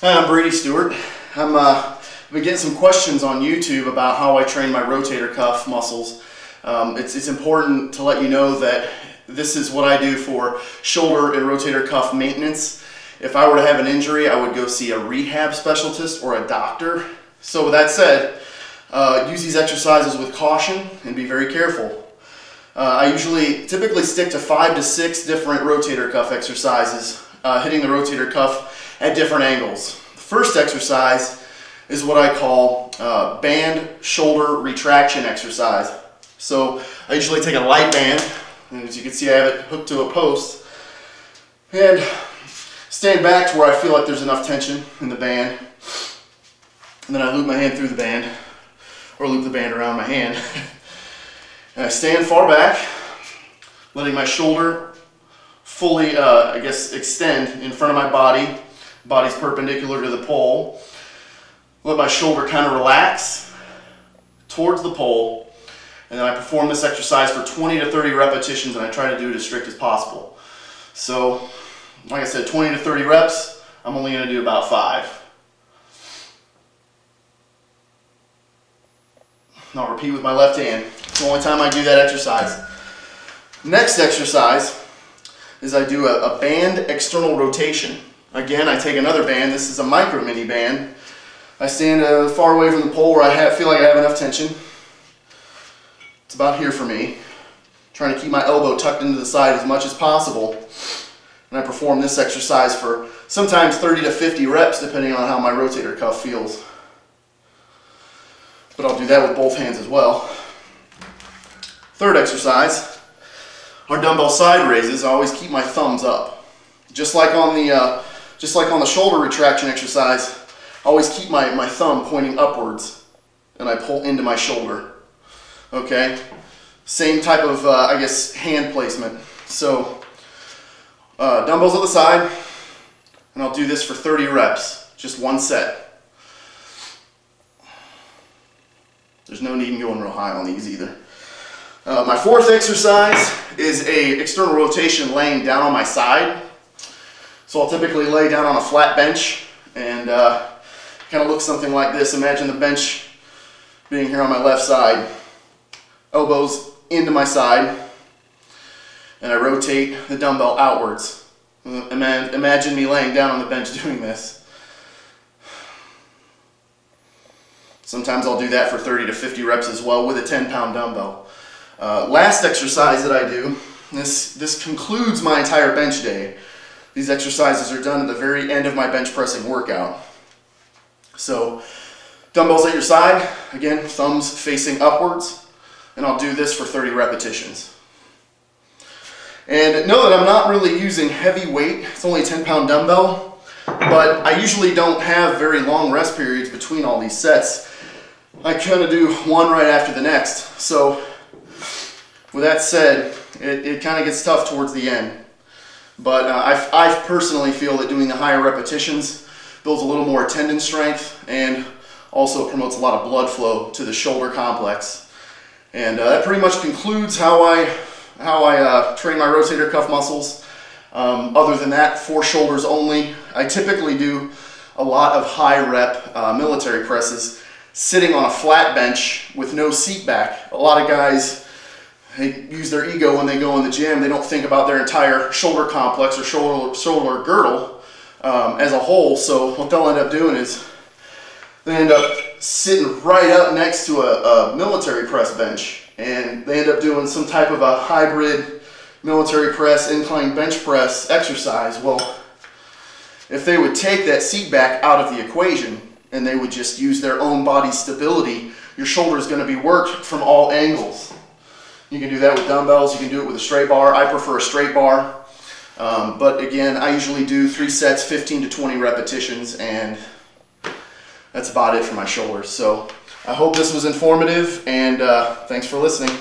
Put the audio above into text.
Hi, I'm Brady Stewart. I've been getting some questions on YouTube about how I train my rotator cuff muscles. It's important to let you know that this is what I do for shoulder and rotator cuff maintenance. If I were to have an injury, I would go see a rehab specialist or a doctor. So with that said, use these exercises with caution and be very careful. I typically stick to 5 to 6 different rotator cuff exercises, hitting the rotator cuff at different angles. The first exercise is what I call band shoulder retraction exercise. So I usually take a light band, and as you can see I have it hooked to a post, and stand back to where I feel like there's enough tension in the band, and then I loop my hand through the band, or loop the band around my hand. And I stand far back, letting my shoulder fully, extend in front of my body. Body's perpendicular to the pole. Let my shoulder kind of relax towards the pole, and then I perform this exercise for 20 to 30 repetitions, and I try to do it as strict as possible. So, like I said, 20 to 30 reps, I'm only going to do about 5. And I'll repeat with my left hand. It's the only time I do that exercise. Next exercise is I do a band external rotation. Again, I take another band. This is a micro mini band. I stand far away from the pole where I feel like I have enough tension. It's about here for me. Trying to keep my elbow tucked into the side as much as possible. And I perform this exercise for sometimes 30 to 50 reps depending on how my rotator cuff feels. But I'll do that with both hands as well. Third exercise are dumbbell side raises. I always keep my thumbs up. Just like on the shoulder retraction exercise, I always keep my thumb pointing upwards and I pull into my shoulder. Okay? Same type of, hand placement. So, dumbbells at the side, and I'll do this for 30 reps, just one set. There's no need in going real high on these either. My fourth exercise is a external rotation laying down on my side. So I'll typically lay down on a flat bench and kind of look something like this. Imagine the bench being here on my left side. Elbows into my side, and I rotate the dumbbell outwards. Imagine me laying down on the bench doing this. Sometimes I'll do that for 30 to 50 reps as well with a 10-pound dumbbell. Last exercise that I do, this concludes my entire bench day. These exercises are done at the very end of my bench pressing workout. So, dumbbells at your side, again, thumbs facing upwards, and I'll do this for 30 repetitions. And know that I'm not really using heavy weight. It's only a 10-pound dumbbell, but I usually don't have very long rest periods between all these sets. I kind of do one right after the next. So, with that said, it kind of gets tough towards the end. But I personally feel that doing the higher repetitions builds a little more tendon strength and also promotes a lot of blood flow to the shoulder complex. And that pretty much concludes how I train my rotator cuff muscles. Other than that, for shoulders only, I typically do a lot of high rep military presses sitting on a flat bench with no seat back. A lot of guys, they use their ego when they go in the gym. They don't think about their entire shoulder complex or shoulder girdle as a whole. So what they'll end up doing is they end up sitting right up next to a military press bench, and they end up doing some type of a hybrid military press, incline bench press exercise. Well, if they would take that seat back out of the equation and they would just use their own body stability, your shoulder is going to be worked from all angles. You can do that with dumbbells, you can do it with a straight bar. I prefer a straight bar. But again, I usually do 3 sets, 15 to 20 repetitions, and that's about it for my shoulders. So I hope this was informative, and thanks for listening.